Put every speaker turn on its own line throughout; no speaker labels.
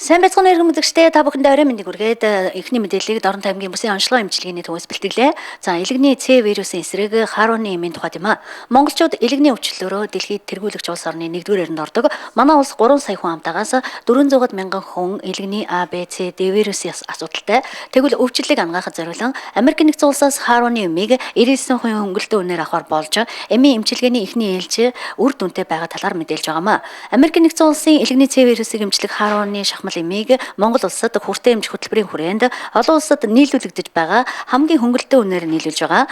Сайн байцгаана иргэн үзэгчдээ та бүхэндээ орой мэндийг хүргээд эхний мэдээллийг Дорнот аймгийн бүсийн онцлогоо эмчилгээний төвөөс бэлтгэлээ. За элэгний С вирусын эсрэг Харуны эмийн тухай тийм аа. Монголчууд элэгний өвчлөлөөрөө дэлхийд тэргүүлэгч улс орны 1-р харинд ордог. Манай улс 3 сая хүн амтаагаас 400 мянган хүн элэгний А, Б, С, Д вирусын асуудалтай. Тэгвэл өвчлөлийг ангахад зориулан Америк нэгдсэн улсаас Харуны эмийг 99% хөнгөлөлтөө үнээр авахар болж эмийн эмчилгээний эхний ээлж үр дүнтэй байгаа талаар мэдээлж байгаамаа. Америк нэгдсэн улсын элэгний С вирусыг эмчлэх Харуны шахмал эмийг Монгол улсад хүртээ эмч хөтөлбөрийн хүрээнд олон улсад нийлүүлэгдэж байгаа хамгийн хөнгөлөлтөө үнээр нийлүүлж байгаа.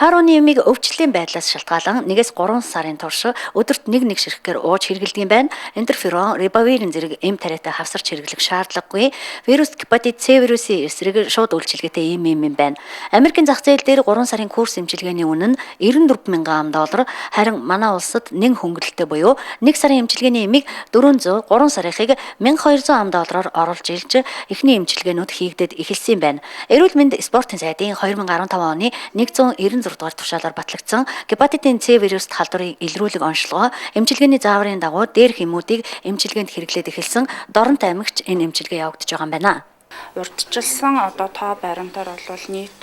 Харуны эмийг өвчлөлийн байдлаас шалтгаалan 1-3 сарын турш өдөрт 1 ширхгээр ууж хэрэглэдэг юм байна. Интерферон, рибавирин зэрэг эм тариатай хавсарч хэрэглэх шаардлагагүй. Вирус гепатит С вирусын эсрэг шууд үйлчилгээтэй эм юм байна. Америкийн зах зээл дээр 3 сарын курс эмчилгээний үнэ нь $94 мянган, харин манай улсад нэг хөнгөлөлтөй буюу 1 сарын эмчилгээний эмийг 400, 3 сарынхыг $1200 оруулж илж эхний эмчилгээнүүд хийгдээд эхэлсэн юм байна. Эрүүл мэнд спортын сайдын 2015 оны 196 дугаар тушаалаар батлагдсан гепатитын С вируст халдварыг илрүүлэх онцлогоо эмчилгээний зааврын дагуу дээрх эмүүдийг эмчилгээнд хэрэглээд эхэлсэн Дорнот аймагч энэ эмчилгээ явагдаж байгаа юм байна.
Урдчилсан тоо баримтаар бол нийт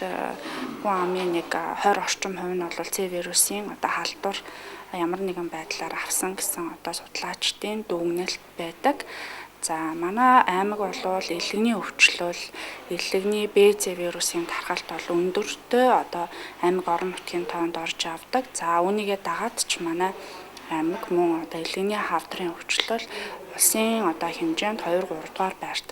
хүн амын 20 орчим хувь нь бол С вирусын халдвар ямар нэгэн байдлаар авсан гэсэн судлаачдын дүгнэлт байдаг. За манай аймаг бол элэгний өвчлөл, элэгний Б, С вирусын тархалт бол өндөртэй аймаг орон нутгийн тоонд орж авдаг. За үүнийгээ дагаад ч манай аймаг мөн элэгний хавдрын өвчлөл улсын хэмжээнд 2-3 дугаар байрт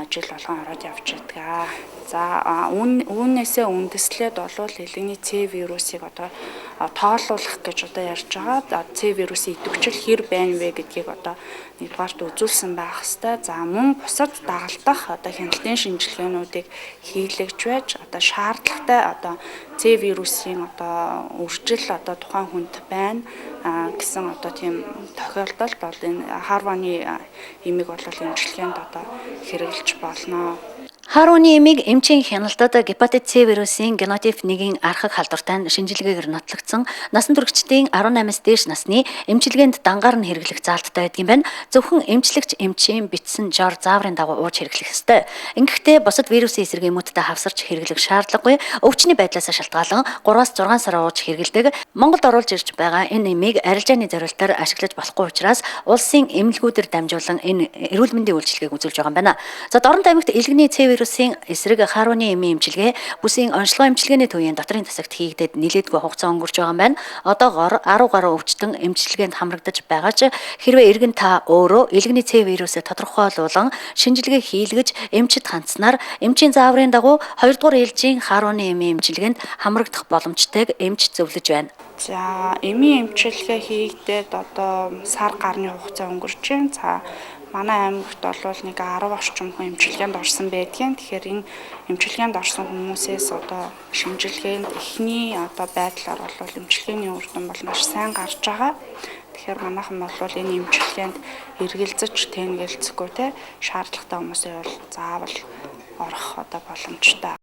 жил болгон ороод явж байдаг. За үүнээсээ үндэслээд бол элэгний С вирусыг тоолуулах гэж ярьж байгаа. С вирусын идэвхжил хэр байна вэ гэдгийг нэгдүгээрт үзүүлсэн байх хэвээр. За мөн бусад дагалдах хяналтын шинжилгээнүүдийг хийлгэж байж шаардлагатай С вирусын үржил тухайн хүнд байна гэсэн тийм тохиолдолд бол энэ Харуны эмийг бол эмчилгээнд хэрэглэж болно.
Харуны эмийг эмчийн хяналтад гепатит С вирусын генотип 1-ийн архаг халдвартай шинжилгээгээр нотлогдсон насан туршидтын 18-с дээш насны эмчилгээнд дангаар нь хэрэглэх заалттай байдаг юм байна. Зөвхөн эмчлэгч эмчийн бичсэн жор зааврын дагуу ууж хэрэглэх ёстой. Ингэхдээ бусад вирусын эсрэг эмүүдтэй хавсарч хэрэглэх шаардлагагүй. Өвчний байдлаас шалтгаалan 3-6 сар ууж хэрэглэдэг. Монголд оруулж ирж байгаа энэ эмийг арилжааны зорилтоор ашиглаж болохгүй учраас улсын эмнэлгүүдээр дамжуулан энэ эрүүл мэндийн үйлчилгээг үзүүлж байгаа юм байна. За Дорнот аймагт элэгний С вирусын эсрэг Харуны эмийн эмчилгээ бүсийн онцлогоо эмчилгээний төвийн дотрын тасагт хийгдээд нэлээдгүй хугацаа өнгөрч байгаа юм байна. Одоогоор 10 гаруй өвчтөн эмчилгээнд хамрагдаж байгаа ч хэрвээ иргэн та өөрөө элэгний С вирусыг тодорхойлуулан шинжилгээ хийлгэж эмчит хандсанаар эмчийн зааврын дагуу 2 дугаар ээлжийн Харуны эмийн эмчилгээнд хамрагдах боломжтойг эмч зөвлөж байна.
За эмийн эмчилгээ хийгдээд сар гарны хугацаа өнгөрч байна. За манай аймагт бол 10 орчим хүн эмчилгээнд орсон байдгийн. Тэгэхээр энэ эмчилгээнд орсон хүмүүсээс шинжилгээнд эхний байдлаар бол эмчилгээний үр дүн бол маш сайн гарч байгаа. Тэгэхээр манайхан бол энэ эмчилгээнд эргэлзэж тэнэгэлцэхгүй шаардлагатай хүмүүсээ бол заавал орох боломжтой.